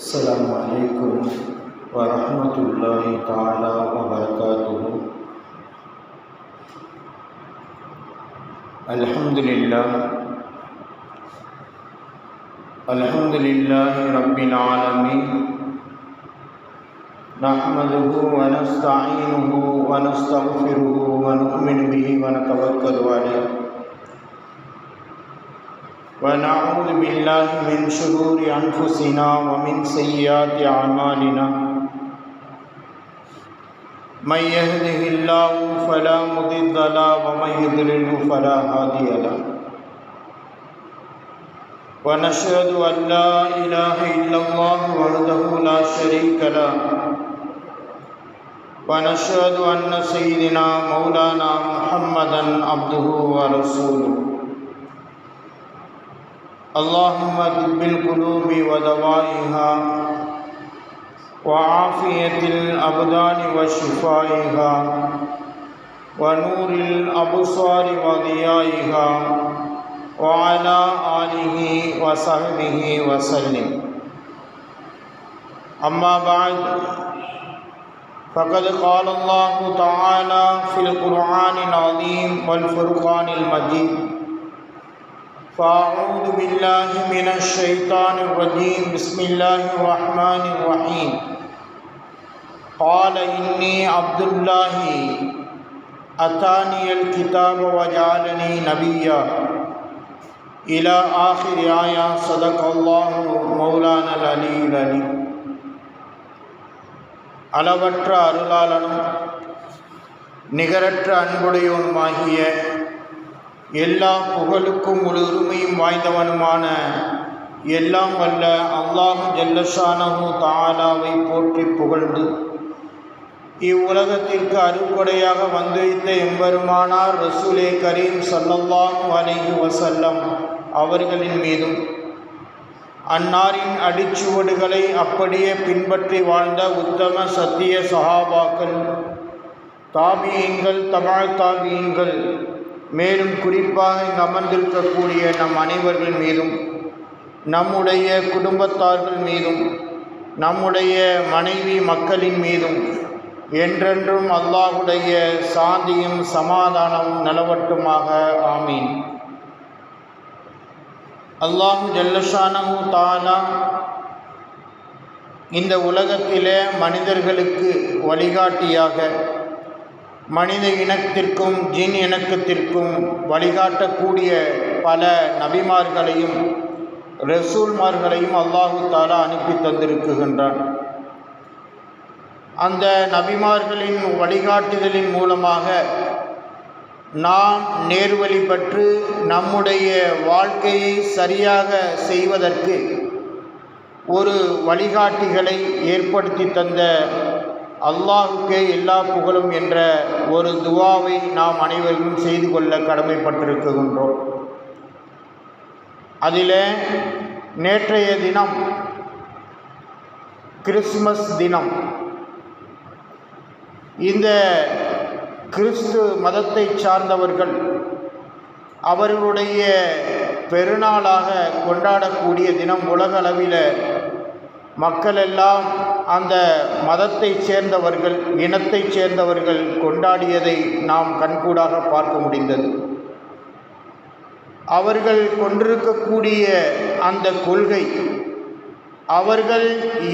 السلام عليكم ورحمة الله تعالى وبركاته. الحمد لله رب العالمين، نحمده ونستعينه ونستغفره ونؤمن به ونتوكل عليه، ونعوذ بالله من شرور أنفسنا ومن سيئات أعمالنا. من يهده الله فلا مضل له ومن يضلل فلا هادي له، ونشهد أن لا إله إلا الله وحده لا شريك له، ونشهد أن سيدنا مولانا محمدا عبده ورسوله. اللهم طب القلوب ودوائها وعافية الأبدان وشفائها ونور الأبصار وضيائها وعلى آله وصحبه وسلم. أما بعد، فقد قال الله تعالى في القرآن العظيم والفرقان المجيد: فأعوذ بالله من الشيطان الرجيم، بسم الله الرحمن الرحيم. قال إني عبد الله أتاني الكتاب وجعلني نبيا إلى آخر آية. صدق الله مولانا العلي العليم. அளவற்ற அருளாளனும் நிகரற்ற அன்புடையவனுமாகிய எல்லா புகழுக்கும் முழு உரிமையும் வாய்ந்தவனுமான எல்லாம் வல்ல அல்லாஹ் ஜல்லஷானஹு தஆலாவை போற்றி புகழ்ந்து, இவ்வுலகத்திற்கு அருட்கொடையாக வந்துவித்த எம்பெருமானார் ரசூலே கரீம் ஸல்லல்லாஹு அலைஹி வஸல்லம் அவர்களின் மீதும், அன்னாரின் அடிச்சுவடுகளை அப்படியே பின்பற்றி வாழ்ந்த உத்தம சத்திய சஹாபாக்கள், தாபியீன்கள், தபா தாபியீன்கள், மேலும் குறிப்பாக இங்கு அமர்ந்திருக்கக்கூடிய நம் அனைவர்கள் மீதும், நம்முடைய குடும்பத்தார்கள் மீதும், நம்முடைய மனைவி மக்களின் மீதும் என்றென்றும் அல்லாஹுடைய சாந்தியும் சமாதானமும் நிலவட்டுமாக. ஆமீன். அல்லாஹு ஜல்லஷானஹு தஆலா இந்த உலகத்திலே மனிதர்களுக்கு வழிகாட்டியாக, மனித இனத்திற்கும் ஜின் இனத்திற்கும் வழிகாட்டக்கூடிய பல நபிமார்களையும் ரசூல்மார்களையும் அல்லாஹு தஆலா அனுப்பி தந்திருக்கின்றான். அந்த நபிமார்களின் வழிகாட்டுதலின் மூலமாக நாம் நேர்வழி பெற்று நம்முடைய வாழ்க்கையை சரியாக செய்வதற்கு ஒரு வழிகாட்டிகளை ஏற்படுத்தி தந்த அல்லாஹுக்கே எல்லா புகழும் என்ற ஒரு துவாவை நாம் அனைவரும் செய்து கொள்ள கடமைப்பட்டிருக்கின்றோம். அதிலே நேற்றைய தினம் கிறிஸ்மஸ் தினம். இந்த கிறிஸ்து மதத்தை சார்ந்தவர்கள் அவர்களுடைய பெருநாளாக கொண்டாடக்கூடிய தினம் உலகளவில் மக்களெல்லாம் அந்த மதத்தை சேர்ந்தவர்கள், இனத்தை சேர்ந்தவர்கள் கொண்டாடியதை நாம் கண்கூடாக பார்க்க முடிந்தது. அவர்கள் கொண்டிருக்கக்கூடிய அந்த கொள்கை, அவர்கள்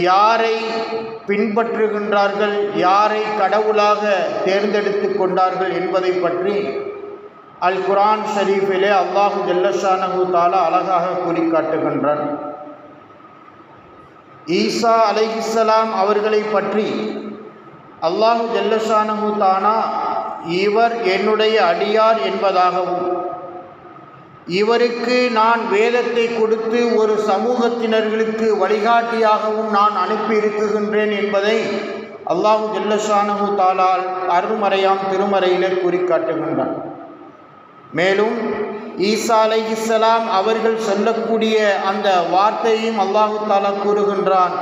யாரை பின்பற்றுகின்றார்கள், யாரை கடவுளாக தேர்ந்தெடுத்து கொண்டார்கள் என்பதை பற்றி அல் குர்ஆன் ஷரீஃபிலே அல்லாஹு ஜல்லஷானஹு தஆலா அழகாக கூறி காட்டுகின்றான். ஈசா அலைஹிஸ்ஸலாம் அவர்களை பற்றி அல்லாஹு ஜல்லஷானஹு தஆலா இவர் என்னுடைய அடியார் என்பதாகவும், இவருக்கு நான் வேதத்தை கொடுத்து ஒரு சமூகத்தினர்களுக்கு வழிகாட்டியாகவும் நான் அனுப்பியிருக்கின்றேன் என்பதை அல்லாஹு ஜல்லஷானஹு தஆலா அருள்மறையாம் திருமறையிலே கூறி காட்டுகின்றான். மேலும் ஈசா அலைஹிஸ்ஸலாம் அவர்கள் சொல்லக்கூடிய அந்த வார்த்தையும் அல்லாஹு தஆலா கூறுகின்றான்.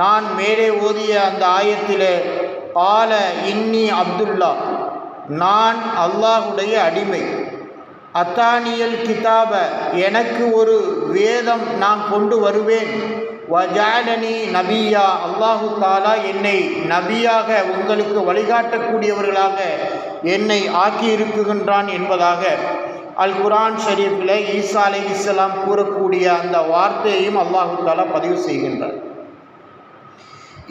நான் மேலே ஓதிய அந்த ஆயத்திலே, பால இன்னி அப்துல்லா, நான் அல்லாஹுடைய அடிமை, அத்தானியல் கிதாப, எனக்கு ஒரு வேதம் நான் கொண்டு வருவேன், வஜஅலனி நபியா, அல்லாஹு தாலா என்னை நபியாக உங்களுக்கு வழிகாட்டக்கூடியவர்களாக என்னை ஆக்கியிருக்குகின்றான் என்பதாக அல் குர்ஆன் ஷரீஃபில் ஈசா அலைஹிஸ்ஸலாம் கூறக்கூடிய அந்த வார்த்தையையும் அல்லாஹு தாலா பதிவு செய்கின்றார்.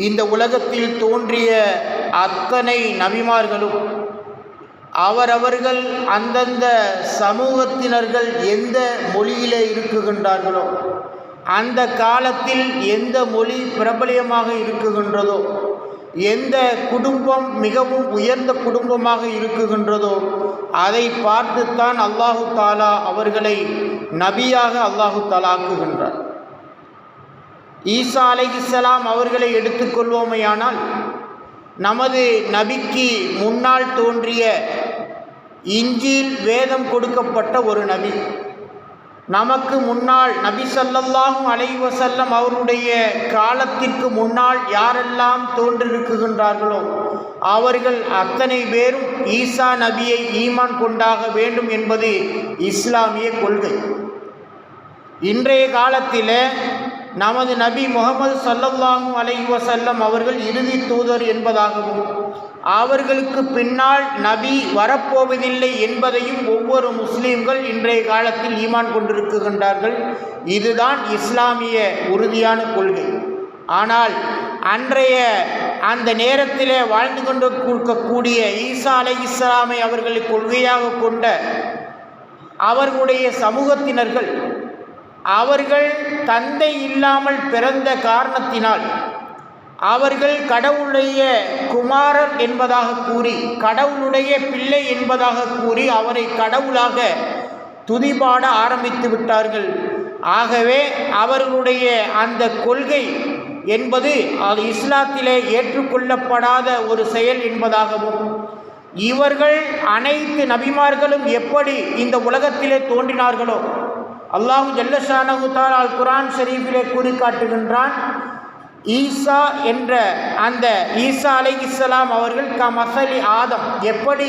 இந்த உலகத்தில் தோன்றிய அத்தனை நபிமார்களும் அவரவர்கள் அந்தந்த சமூகத்தினர்கள் எந்த மொழியிலே இருக்குகின்றார்களோ, அந்த காலத்தில் எந்த மொழி பிரபலியமாக இருக்குகின்றதோ, எந்த குடும்பம் மிகவும் உயர்ந்த குடும்பமாக இருக்குகின்றதோ அதை பார்த்துத்தான் அல்லாஹு தாலா அவர்களை நபியாக அல்லாஹு தாலா ஆக்குகின்றார். ஈசா அலைஹிஸ்ஸலாம் அவர்களை எடுத்துக்கொள்வோமையானால், நமது நபிக்கு முன்னால் தோன்றிய இஞ்சில் வேதம் கொடுக்கப்பட்ட ஒரு நபி. நமக்கு முன்னால் நபி ஸல்லல்லாஹு அலைஹி வஸல்லம் அவருடைய காலத்திற்கு முன்னால் யாரெல்லாம் தோன்றிருக்குகின்றார்களோ அவர்கள் அத்தனை பேரும் ஈசா நபியை ஈமான் கொண்டாக வேண்டும் என்பது இஸ்லாமிய கொள்கை. இன்றைய காலத்தில் நமது நபி முஹம்மது ஸல்லல்லாஹு அலைஹி வஸல்லம் அவர்கள் இறுதி தூதர் என்பதாகவும் அவர்களுக்கு பின்னால் நபி வரப்போவதில்லை என்பதையும் ஒவ்வொரு முஸ்லீம்கள் இன்றைய காலத்தில் ஈமான் கொண்டிருக்கின்றார்கள். இதுதான் இஸ்லாமிய உறுதியான கொள்கை. ஆனால் அன்றைய அந்த நேரத்திலே வாழ்ந்து கொண்டு இருக்கக்கூடிய ஈசா அலைஹிஸ்ஸலாமை அவர்களை கொள்கையாக கொண்ட அவர்களுடைய சமூகத்தினர்கள் அவர்கள் தந்தை இல்லாமல் பிறந்த காரணத்தினால் அவர்கள் கடவுளுடைய குமாரர் என்பதாக கூறி, கடவுளுடைய பிள்ளை என்பதாக கூறி அவரை கடவுளாக துதிபாட ஆரம்பித்து விட்டார்கள். ஆகவே அவர்களுடைய அந்த கொள்கை என்பது அது இஸ்லாத்திலே ஏற்றுக்கொள்ளப்படாத ஒரு செயல் என்பதாகவும், இவர்கள் அனைத்து நபிமார்களும் எப்படி இந்த உலகத்திலே தோன்றினார்களோ அல்லாஹு ஜல்ல ஷானஹு தஆலா அல் குர்ஆன் ஷரீஃபிலே கூறி காட்டுகின்றான். ஈசா என்ற அந்த ஈசா அலைஹிஸ்ஸலாம் அவர்கள் கமஸலி ஆதம், எப்படி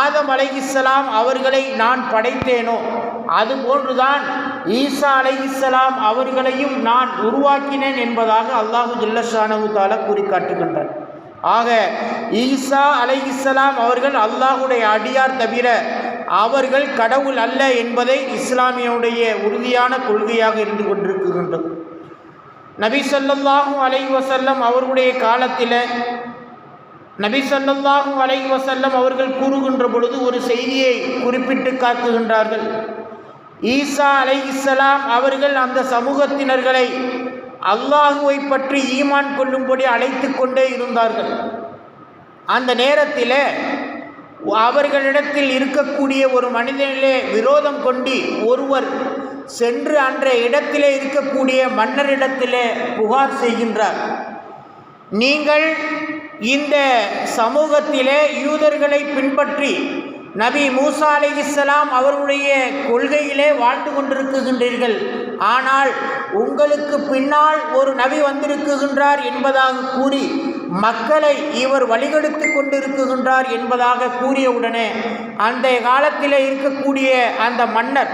ஆதம் அலைஹிஸ்ஸலாம் அவர்களை நான் படைத்தேனோ அதுபோன்றுதான் ஈசா அலைஹிஸ்ஸலாம் அவர்களையும் நான் உருவாக்கினேன் என்பதாக அல்லாஹு ஜல்ல ஷானஹு தஆலா கூறி காட்டுகின்றார். ஆக ஈசா அலைஹிஸ்ஸலாம் அவர்கள் அல்லாஹுடைய அடியார் தவிர அவர்கள் கடவுள் அல்ல என்பதை இஸ்லாமியுடைய உறுதியான கொள்கையாக இருந்து கொண்டிருக்கின்றது. நபி ஸல்லல்லாஹு அலைஹி வஸல்லம் அவர்களுடைய காலத்தில் நபி ஸல்லல்லாஹு அலைஹி வஸல்லம் அவர்கள் கூறுகின்ற பொழுது ஒரு செய்தியை குறிப்பிட்டு காட்டுகின்றார்கள். ஈசா அலைஹிஸ்ஸலாம் அவர்கள் அந்த சமூகத்தினர்களை அல்லாஹுவை பற்றி ஈமான் கொள்ளும்படி அழைத்து கொண்டே இருந்தார்கள். அந்த நேரத்தில் அவர்களிடத்தில் இருக்கக்கூடிய ஒரு மனிதனிலே விரோதம் கொண்டு ஒருவர் சென்று அன்றைய இடத்திலே இருக்கக்கூடிய மன்னரிடத்திலே புகார் செய்கின்றார். நீங்கள் இந்த சமூகத்திலே யூதர்களை பின்பற்றி நபி மூசா அலைஹிஸ்ஸலாம் அவருடைய கொள்கையிலே வாழ்ந்து கொண்டிருக்கின்றீர்கள். ஆனால் உங்களுக்கு பின்னால் ஒரு நபி வந்திருக்குகின்றார் என்பதாக கூறி மக்களை இவர் வழிகெடுத்து கொண்டிருக்குகின்றார் என்பதாக கூறியவுடனே அந்த காலத்தில் இருக்கக்கூடிய அந்த மன்னர்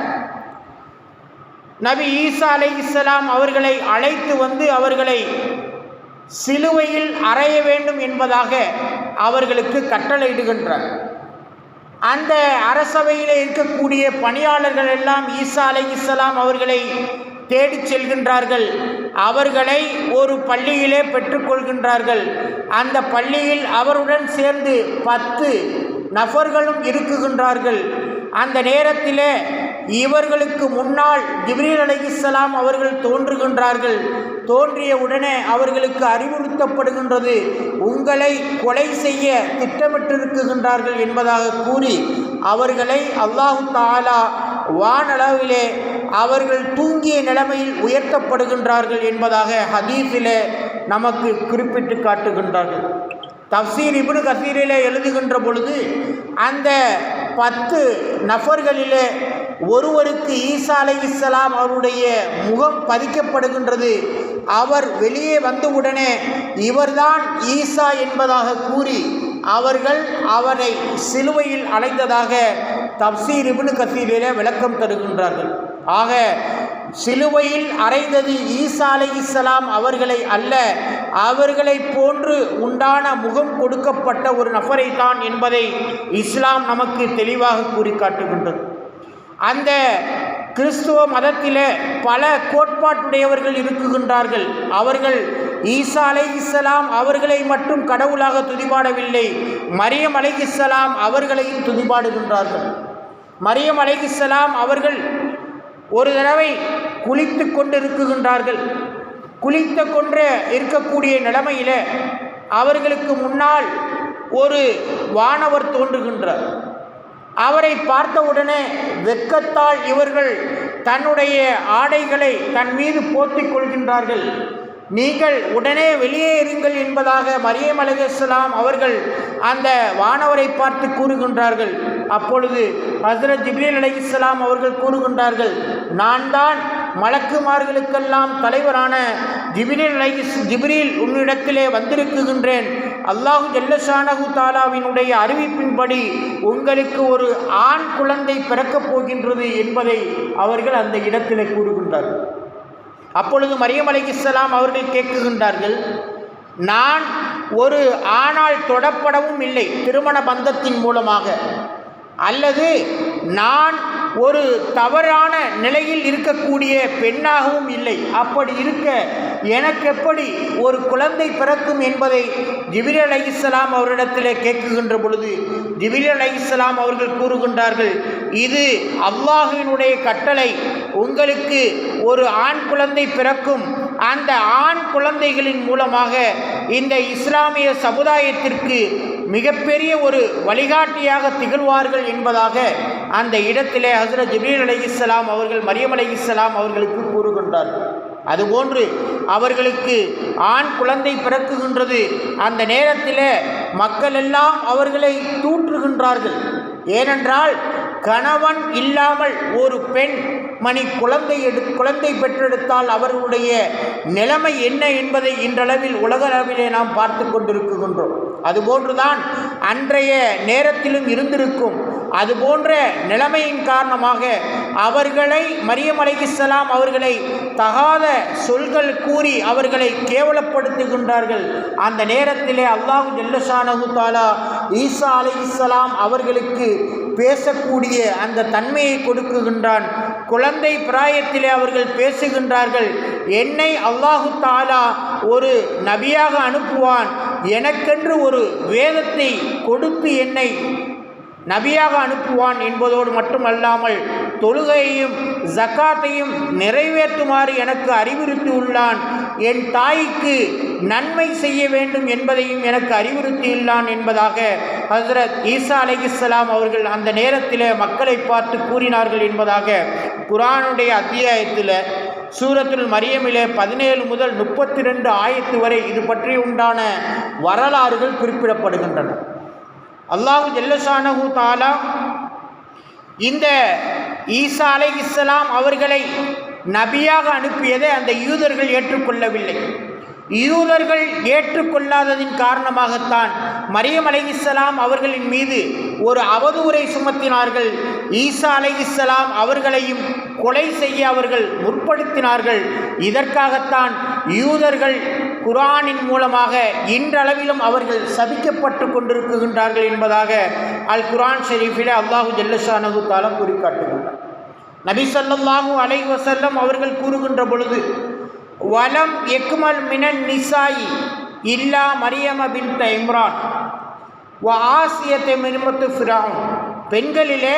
நபி ஈசா அலைஹிஸ்ஸலாம் அவர்களை அழைத்து வந்து அவர்களை சிலுவையில் அறைய வேண்டும் என்பதாக அவர்களுக்கு கட்டளையிடுகின்றார். அந்த அரசவையில் இருக்கக்கூடிய பணியாளர்கள் எல்லாம் ஈசா அலைஹிஸ்ஸலாம் அவர்களை தேடி செல்கின்றார்கள். அவர்களை ஒரு பள்ளியிலே பெற்றுக்கொள்கின்றார்கள். அந்த பள்ளியில் அவருடன் சேர்ந்து 10 நபர்களும் இருக்குகின்றார்கள். அந்த நேரத்திலே இவர்களுக்கு முன்னால் ஜிப்ரீல் அலைஹிஸ்ஸலாம் அவர்கள் தோன்றுகின்றார்கள். தோன்றிய உடனே அவர்களுக்கு அறிவுறுத்தப்படுகின்றது, உங்களை கொலை செய்ய திட்டமிட்டிருக்குகின்றார்கள் என்பதாக கூறி அவர்களை அல்லாஹு தஆலா வானளவிலே அவர்கள் தூங்கிய நிலைமையில் உயர்த்தப்படுகின்றார்கள் என்பதாக ஹதீஸிலே நமக்கு குறிப்பிட்டு காட்டுகின்றார்கள். தஃப்சீர் இப்னு கஸீரிலே எழுதுகின்ற பொழுது அந்த 10 நபர்களிலே ஒருவருக்கு ஈசா அலைஹிஸ்ஸலாம் அவருடைய முகம் பதிக்கப்படுகின்றது. அவர் வெளியே வந்தவுடனே இவர்தான் ஈசா என்பதாக கூறி அவர்கள் அவரை சிலுவையில் அடைந்ததாக தஃப்சீர் இப்னு கஸீரிலே விளக்கம் தருகின்றார்கள். ஆக சிலுவையில் அறைந்தது ஈசா அலைஹிஸ்ஸலாம் அவர்களை அல்ல, அவர்களை போன்று உண்டான முகம் கொடுக்கப்பட்ட ஒரு நபரை தான் என்பதை இஸ்லாம் நமக்கு தெளிவாக கூறி காட்டுகின்றது. அந்த கிறிஸ்துவ மதத்தில் பல கோட்பாட்டுடையவர்கள் இருக்குகின்றார்கள். அவர்கள் ஈசா அலைஹிஸ்ஸலாம் அவர்களை மட்டும் கடவுளாக துதிபாடவில்லை, மரியம் அலைஹிஸ்ஸலாம் அவர்களையும் துதிபாடுகின்றார்கள். மரியம் அலைஹிஸ்ஸலாம் அவர்கள் ஒரு தடவை குளித்து கொண்டு இருக்குகின்றார்கள். குளித்து கொண்டு இருக்கக்கூடிய நிலைமையில் அவர்களுக்கு முன்னால் ஒரு வானவர் தோன்றுகின்றார். அவரை பார்த்தவுடனே வெட்கத்தால் இவர்கள் தன்னுடைய ஆடைகளை தன் மீது போர்த்திக் கொள்கின்றார்கள். நீங்கள் உடனே வெளியே இருங்கள் என்பதாக மரியம் அலைஹிஸ்ஸலாம் அவர்கள் அந்த வானவரை பார்த்து கூறுகின்றார்கள். அப்பொழுது ஹஸ்ரத் ஜிப்ரீல் அலைஹிஸ்ஸலாம் அவர்கள் கூறுகின்றார்கள், நான் தான் மலக்குமார்களுக்கெல்லாம் தலைவரான ஜிப்ரீல் உன்னிடத்திலே வந்திருக்குகின்றேன். அல்லாஹு ஜல்லஷானஹு தாலாவினுடைய அறிவிப்பின்படி உங்களுக்கு ஒரு ஆண் குழந்தை பிறக்கப் போகின்றது என்பதை அவர்கள் அந்த இடத்திலே கூறுகின்றார்கள். அப்பொழுது மரியம் அலைஹிஸ்ஸலாம் அவர்கள் கேட்குகின்றார்கள், நான் ஒரு ஆணால் தொடப்படவும் இல்லை திருமண பந்தத்தின் மூலமாக, அல்லது நான் ஒரு தவறான நிலையில் இருக்கக்கூடிய பெண்ணாகவும் இல்லை. அப்படி இருக்க எனக்கு எப்படி ஒரு குழந்தை பிறக்கும் என்பதை ஜிப்ரீல் அலைஹிஸ்ஸலாம் அவரிடத்திலே கேட்குகின்ற பொழுது ஜிப்ரீல் அலைஹிஸ்ஸலாம் அவர்கள் கூறுகின்றார்கள், இது அல்லாஹ்வினுடைய கட்டளை, உங்களுக்கு ஒரு ஆண் குழந்தை பிறக்கும். அந்த ஆண் குழந்தைகளின் மூலமாக இந்த இஸ்லாமிய சமுதாயத்திற்கு மிகப்பெரிய ஒரு வழிகாட்டியாக திகழ்வார்கள் என்பதாக அந்த இடத்திலே ஹஸ்ரத் ஜிப்ரீல் அலைஹிஸ்ஸலாம் அவர்கள் மரியம் அலைஹிஸ்ஸலாம் அவர்களுக்கு கூறுகின்றார்கள். அதுபோன்று அவர்களுக்கு ஆண் குழந்தை பிறக்குகின்றது. அந்த நேரத்தில் மக்கள் எல்லாம் அவர்களை தூற்றுகின்றார்கள். ஏனென்றால் கணவன் இல்லாமல் ஒரு பெண் மணி குழந்தை பெற்றெடுத்தால் அவர்களுடைய நிலைமை என்ன என்பதை இன்றளவில் உலக அளவிலே நாம் பார்த்து கொண்டிருக்கின்றோம். அதுபோன்றுதான் அன்றைய நேரத்திலும் இருந்திருக்கும். அதுபோன்ற நிலைமையின் காரணமாக அவர்களை மரியம் அலைஹிஸ்ஸலாம் அவர்களை தகாத சொல்கள் கூறி அவர்களை கேவலப்படுத்துகின்றார்கள். அந்த நேரத்திலே அல்லாஹு ஜல்லஷானஹு தஆலா ஈசா அலைஹிஸ்ஸலாம் அவர்களுக்கு பேசக்கூடிய அந்த தன்மையை கொடுக்குகின்றான். குழந்தை பிராயத்திலே அவர்கள் பேசுகின்றார்கள், என்னை அல்லாஹு தஆலா ஒரு நபியாக அனுப்புவான், எனக்கென்று ஒரு வேதத்தை கொடுத்து என்னை நபியாக அனுப்புவான் என்பதோடு மட்டுமல்லாமல் தொழுகையையும் ஜக்காத்தையும் நிறைவேற்றுமாறு எனக்கு அறிவுறுத்தியுள்ளான், என் தாய்க்கு நன்மை செய்ய வேண்டும் என்பதையும் எனக்கு அறிவுறுத்தியுள்ளான் என்பதாக ஹஸ்ரத் ஈசா அலைஹிஸ்ஸலாம் அவர்கள் அந்த நேரத்தில் மக்களை பார்த்து கூறினார்கள் என்பதாக குர்ஆனுடைய அத்தியாயத்தில் சூரத்துல் மரியமிலே 17 முதல் 32 ஆயத்து வரை இது பற்றி உண்டான வரலாறுகள் குறிப்பிடப்படுகின்றன. அல்லாஹு ஜல்லஷானஹு தஆலா இந்த ஈசா அலைஹிஸ்ஸலாம் அவர்களை நபியாக அனுப்பியதை அந்த யூதர்கள் ஏற்றுக்கொள்ளவில்லை. யூதர்கள் ஏற்றுக்கொள்ளாததின் காரணமாகத்தான் மரியம் அலைஹிஸ்ஸலாம் அவர்களின் மீது ஒரு அவதூறை சுமத்தினார்கள். ஈசா அலைஹிஸ்ஸலாம் அவர்களையும் கொலை செய்ய அவர்கள் முற்படுத்தினார்கள். இதற்காகத்தான் யூதர்கள் குர்ஆனின் மூலமாக இன்றளவிலும் அவர்கள் சபிக்கப்பட்டு கொண்டிருக்கின்றார்கள் என்பதாக அல் குர்ஆன் ஷரீஃபிலே அல்லாஹு ஜல்லஷானஹு தஆலா குறிக்காட்டுகின்றார். நபி ஸல்லல்லாஹு அலைஹி வஸல்லம் அவர்கள் கூறுகின்ற பொழுது, வலம் எக்மல் மினன் நிசாயி இல்லா மரியம பின்த் இம்ரான் வ ஆசியத்தை மின்மத்து ஃபிரௌன், பெண்களிலே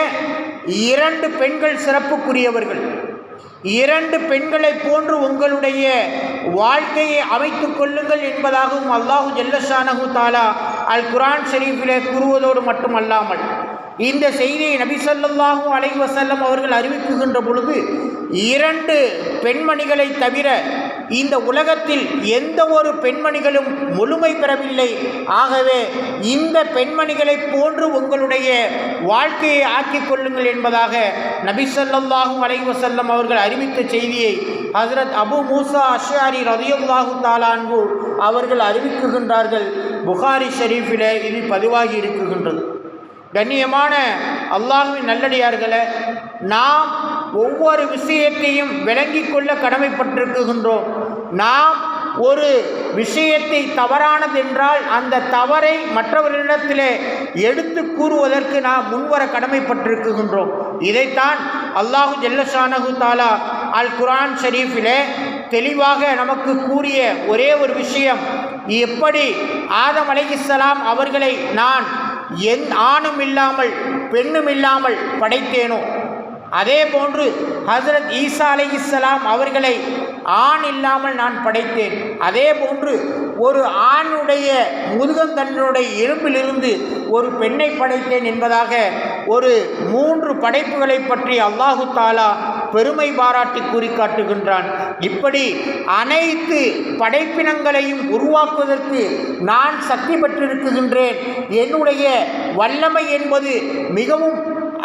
2 பெண்கள் சிறப்புக்குரியவர்கள். 2 பெண்களை போன்று உங்களுடைய வாழ்க்கையை அமைத்துக் கொள்ளுங்கள் என்பதாகவும் அல்லாஹு ஜல்லஷானஹு தஆலா அல் குர்ஆன் ஷரீஃபிலே கூறுவதோடு மட்டுமல்லாமல் இந்த செய்தியை நபி ஸல்லல்லாஹு அலைஹி வஸல்லம் அவர்கள் அறிவிக்குகின்ற பொழுது 2 பெண்மணிகளை தவிர இந்த உலகத்தில் எந்த ஒரு பெண்மணிகளும் முழுமை பெறவில்லை. ஆகவே இந்த பெண்மணிகளை போன்று உங்களுடைய வாழ்க்கையை ஆக்கிக் கொள்ளுங்கள் என்பதாக நபி ஸல்லல்லாஹு அலைஹி வஸல்லம் அவர்கள் அறிவித்த செய்தியை ஹஸ்ரத் அபு மூசா அஷ்அரி ரலியல்லாஹு தஆலா அன்ஹு அவர்கள் அறிவிக்குகின்றார்கள். புகாரி ஷரீஃபிலே இது பதிவாகி இருக்குகின்றது. கண்ணியமான அல்லாஹ்வின் நல்லடியார்களே, நாம் ஒவ்வொரு விஷயத்தையும் விளங்கிக் கொள்ள கடமைப்பட்டிருக்கின்றோம். நாம் ஒரு விஷயத்தை தவறானது என்றால் அந்த தவறை மற்றவர்களிடத்திலே எடுத்து கூறுவதற்கு நாம் முன்வர கடமைப்பட்டிருக்கின்றோம். இதைத்தான் அல்லாஹு ஜல்லஷானஹு தஆலா அல் குர்ஆன் ஷரீஃபிலே தெளிவாக நமக்கு கூறிய ஒரே ஒரு விஷயம், எப்படி ஆதம் அலைஹிஸ்ஸலாம் அவர்களை நான் ஆணும் இல்லாமல் பெண்ணும் இல்லாமல் படைத்தேனோ, அதே போன்று ஹஜ்ரத் ஈசா அலைஹிஸ்ஸலாம் அவர்களை ஆண் இல்லாமல் நான் படைத்தேன். அதே போன்று ஒரு ஆணுடைய முதுகந்தண்டனுடைய எலும்பிலிருந்து ஒரு பெண்ணை படைத்தேன் என்பதாக ஒரு 3 படைப்புகளை பற்றி அல்லாஹு தாலா பெருமை பாராட்டி கூறி காட்டுகின்றான். இப்படி அனைத்து படைப்பினங்களையும் உருவாக்குவதற்கு நான் சக்தி பெற்றிருக்கின்றேன். என்னுடைய வல்லமை என்பது மிகவும்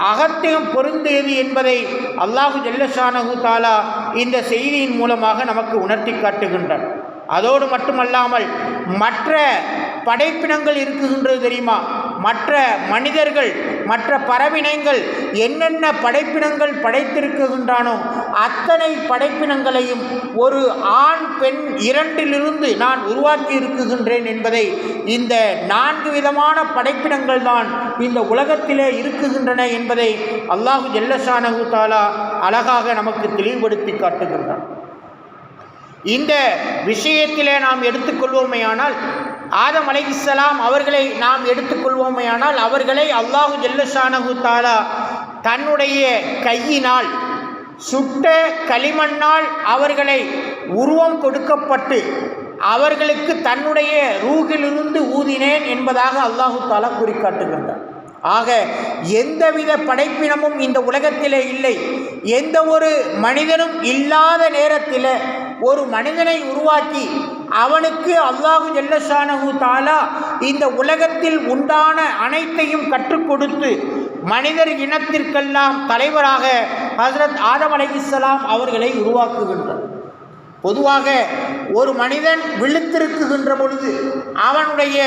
அகத்தியம் பொருந்தியது என்பதை அல்லாஹு ஜல்லஷானஹு தஆலா இந்த செய்தியின் மூலமாக நமக்கு உணர்த்தி காட்டுகின்றான். அதோடு மட்டுமல்லாமல் மற்ற படைப்பினங்கள் இருக்குகின்றது தெரியுமா? மற்ற மனிதர்கள், மற்ற பறவையினங்கள் என்னென்ன படைப்பினங்கள் படைத்திருக்கின்றானோ அத்தனை படைப்பினங்களையும் ஒரு ஆண் பெண் இரண்டிலிருந்து நான் உருவாக்கி இருக்குகின்றேன் என்பதை, இந்த 4 விதமான படைப்பினங்கள் தான் இந்த உலகத்திலே இருக்குகின்றன என்பதை அல்லாஹு ஜல்லஷானஹு தஆலா அழகாக நமக்கு தெளிவுபடுத்தி காட்டுகின்றான். இந்த விஷயத்திலே நாம் எடுத்துக்கொள்வோமேயானால், ஆதம் அலைஹிஸ்ஸலாம் அவர்களை நாம் எடுத்துக்கொள்வோமேயானால், அவர்களை அல்லாஹு ஜல்லஷானஹு தஆலா தன்னுடைய கையினால் சுட்ட களிமண்ணால் அவர்களை உருவம் கொடுக்கப்பட்டு அவர்களுக்கு தன்னுடைய ரூகிலிருந்து ஊதினேன் என்பதாக அல்லாஹு தஆலா குறிக்காட்டுகின்றார். ஆக எந்தவித படைப்பினமும் இந்த உலகத்திலே இல்லை. எந்த ஒரு மனிதனும் இல்லாத நேரத்தில் ஒரு மனிதனை உருவாக்கி அவனுக்கு அல்லாஹு ஜல்லஷானஹு தஆலா இந்த உலகத்தில் உண்டான அனைத்தையும் கற்றுக் கொடுத்து மனிதர் இனத்திற்கெல்லாம் தலைவராக ஹஜ்ரத் ஆதம் அலைஹிஸ்ஸலாம் அவர்களை உருவாக்குகின்றார். பொதுவாக ஒரு மனிதன் விழித்திருக்குகின்ற பொழுது அவனுடைய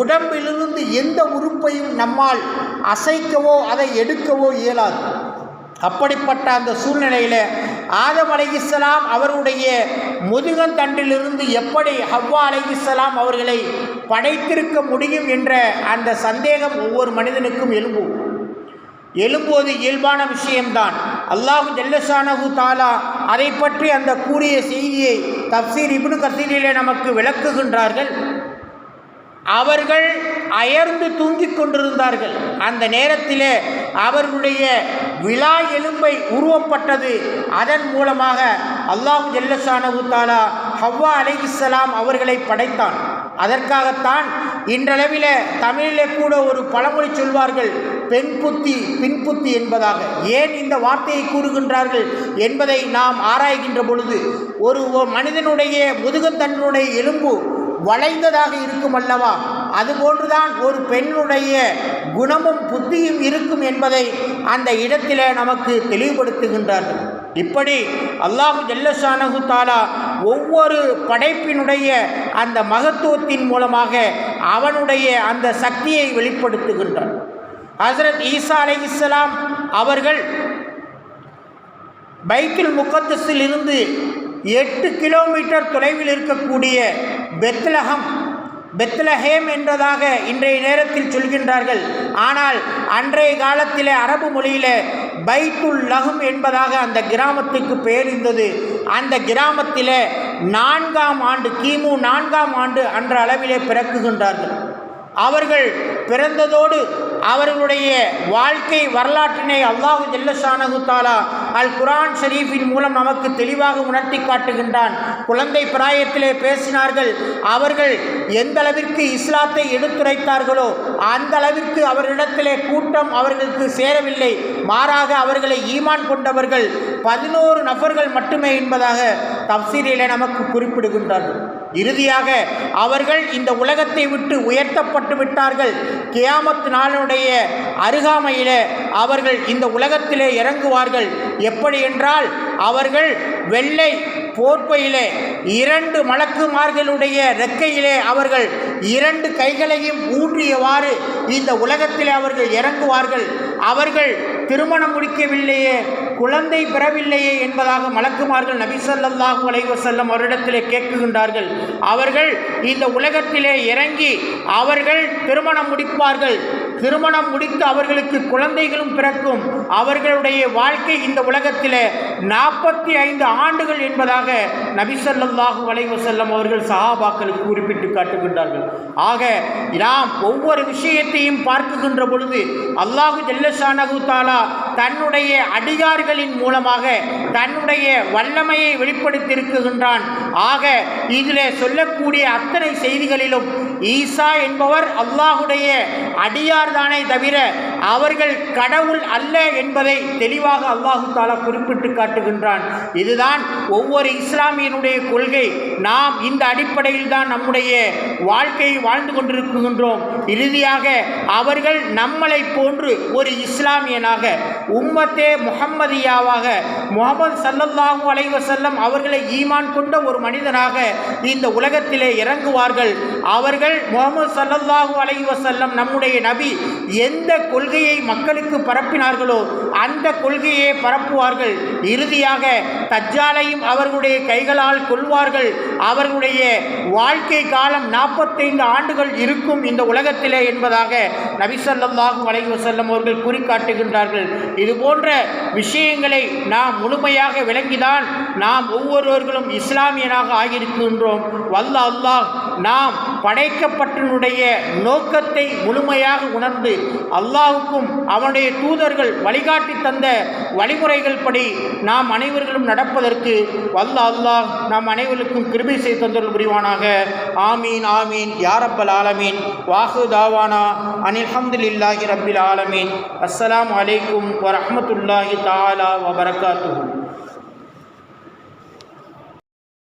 உடம்பிலிருந்து எந்த உறுப்பையும் நம்மால் அசைக்கவோ அதை எடுக்கவோ இயலாது. அப்படிப்பட்ட அந்த சூழ்நிலையில் ஆதம் அலைஹிஸ்ஸலாம் அவருடைய முதுகந்தண்டிலிருந்து எப்படி ஹவ்வா அலைஹிஸ்ஸலாம் அவர்களை படைத்திருக்க முடியும் என்ற அந்த சந்தேகம் ஒவ்வொரு மனிதனுக்கும் எழும்போது இயல்பான விஷயம்தான். அல்லாஹு ஜல்லஷானஹு தஆலா அதை பற்றி அந்த கூறிய செய்தியை தஃப்சீர் இப்னு கஸீரிலே நமக்கு விளக்குகின்றார்கள். அவர்கள் அயர்ந்து தூங்கிக் கொண்டிருந்தார்கள். அந்த நேரத்திலே அவர்களுடைய விலா எலும்பை உருவப்பட்டது. அதன் மூலமாக அல்லாஹு ஜல்லஷானஹு தஆலா ஹவ்வா அலைஹிஸ்ஸலாம் அவர்களை படைத்தான். அதற்காகத்தான் இன்றளவில் தமிழிலே கூட ஒரு பழமொழி சொல்வார்கள், பெண் புத்தி பின் புத்தி என்பதாக. ஏன் இந்த வார்த்தையை கூறுகின்றார்கள் என்பதை நாம் ஆராய்கின்ற பொழுது, ஒரு மனிதனுடைய முதுகந்தண்டினுடைய எலும்பு வளைந்ததாக இருக்கும் அல்லவா, அதுபோன்றுதான் ஒரு பெண்ணுடைய குணமும் புத்தியும் இருக்கும் என்பதை அந்த இடத்திலே நமக்கு தெளிவுபடுத்துகின்றார்கள். இப்படி அல்லாஹு ஜல்லஷானஹு தஆலா ஒவ்வொரு படைப்பினுடைய அந்த மகத்துவத்தின் மூலமாக அவனுடைய அந்த சக்தியை வெளிப்படுத்துகின்றார். ஹஜ்ரத் ஈசா அலைஹிஸ்ஸலாம் அவர்கள் பைத்துல் முகத்தஸில் இருந்து 8 கிலோமீட்டர் தொலைவில் இருக்கக்கூடிய பெத்லஹேம் என்பதாக இன்றைய நேரத்தில் சொல்கின்றார்கள். ஆனால் அன்றைய காலத்தில் அரபு மொழியில் பைத்துல் லஹம் என்பதாக அந்த கிராமத்துக்கு பெயர் இருந்தது. அந்த கிராமத்தில் 4ஆம் ஆண்டு கிமு 4ஆம் ஆண்டு அன்ற அளவிலே பிறக்குகின்றார்கள். அவர்கள் பிறந்ததோடு அவர்களுடைய வாழ்க்கை வரலாற்றினை அல்லாஹு ஜல்லஷானஹு தஆலா அல் குர்ஆன் ஷரீஃபின் மூலம் நமக்கு தெளிவாக உணர்த்தி காட்டுகின்றான். குழந்தை பிராயத்திலே பேசினார்கள். அவர்கள் எந்த அளவிற்கு இஸ்லாத்தை எடுத்துரைத்தார்களோ அந்த அளவிற்கு அவர்களிடத்திலே கூட்டம் அவர்களுக்கு சேரவில்லை. மாறாக அவர்களை ஈமான் கொண்டவர்கள் 11 நபர்கள் மட்டுமே என்பதாக தஃப்சீரிலே நமக்கு குறிப்பிடுகின்றார்கள். இறுதியாக அவர்கள் இந்த உலகத்தை விட்டு உயர்த்தப்பட்டு விட்டார்கள். கியாமத் நாளுடைய அருகாமையிலே அவர்கள் இந்த உலகத்திலே இறங்குவார்கள். எப்படி என்றால், அவர்கள் வெள்ளை போர்ப்பையிலே 2 மலக்குமார்களுடைய ரெக்கையிலே அவர்கள் 2 கைகளையும் ஊன்றியவாறு இந்த உலகத்திலே அவர்கள் இறங்குவார்கள். அவர்கள் திருமணம் முடிக்கவில்லையே, குழந்தை பெறவில்லையே என்பதாக மலக்குமார்கள் நபி ஸல்லல்லாஹு அலைஹி வஸல்லம் அவரிடத்திலே கேட்குகின்றார்கள். அவர்கள் இந்த உலகத்திலே இறங்கி அவர்கள் திருமணம் முடிப்பார்கள். திருமணம் முடித்து அவர்களுக்கு குழந்தைகளும் பிறக்கும். அவர்களுடைய வாழ்க்கை இந்த உலகத்திலே 45 ஆண்டுகள் என்பதாக நபி ஸல்லல்லாஹு அலைஹி வஸல்லம் அவர்கள் சஹாபாக்களுக்கு குறிப்பிட்டு காட்டுகின்றார்கள். ஆக நாம் ஒவ்வொரு விஷயத்தையும் பார்க்குகின்ற பொழுது அல்லாஹு ஜல்லஷானஹு தஆலா தன்னுடைய அடியார்களின் மூலமாக தன்னுடைய வல்லமையை வெளிப்படுத்தியிருக்கின்றான். ஆக இதிலே சொல்லக்கூடிய அத்தனை செய்திகளிலும் ஈசா என்பவர் அல்லாஹுடைய அடியார்தானே தவிர அவர்கள் கடவுள் அல்ல என்பதை தெளிவாக அல்லாஹு தஆலா குறிப்பிட்டு காட்டுகின்றான். இதுதான் ஒவ்வொரு இஸ்லாமியனுடைய கொள்கை. நாம் இந்த அடிப்படையில் தான் நம்முடைய வாழ்க்கையை வாழ்ந்து கொண்டிருக்கின்றோம். இறுதியாக அவர்கள் நம்மளை போன்று ஒரு இஸ்லாமியனாக உம்மத்தே முஹம்மதியாவாக முஹம்மது ஸல்லல்லாஹு அலைஹி வஸல்லம் அவர்களை ஈமான் கொண்ட ஒரு மனிதனாக இந்த உலகத்திலே இறங்குவார்கள். அவர்கள் முஹம்மது ஸல்லல்லாஹு அலைஹி வஸல்லம் நம்முடைய நபி எந்த கொள்கையை மக்களுக்கு பரப்பினார்களோ அந்த கொள்கையை பரப்புவார்கள். இறுதியாக தஜ்ஜாலையும் அவர்களுடைய கைகளால் கொள்வார்கள். அவர்களுடைய வாழ்க்கை காலம் 45 ஆண்டுகள் இருக்கும் இந்த உலகத்திலே என்பதாக நபி ஸல்லல்லாஹு அலைஹி வஸல்லம் அவர்கள் குறிக்காட்டுகின்றார்கள். இது போன்ற விஷயங்களை நாம் முழுமையாக விளங்கிதான் நாம் ஒவ்வொருவர்களும் இஸ்லாமியனாக ஆகியிருக்கின்றோம். வல்ல அல்லாஹ் நாம் படைக்கப்பட்டனுடைய நோக்கத்தை முழுமையாக உணர்ந்து அல்லாஹுக்கும் அவனுடைய தூதர்கள் வழிகாட்டி தந்த வழிமுறைகள் படி நாம் அனைவர்களும் நடப்பதற்கு வல்ல அல்லாஹ் நாம் அனைவருக்கும் கிருபை செய்து தந்தருள் புரிவானாக. ஆமீன் ஆமீன் யா ரப்பல் ஆலமீன். வாஹு தாவானா அனில் ஹம்துலில்லாஹி ரப்பில் ஆலமீன். அஸ்ஸலாமு அலைக்கும் வரஹ்மத்துல்லாஹி தஆலா வபரகாத்துஹு.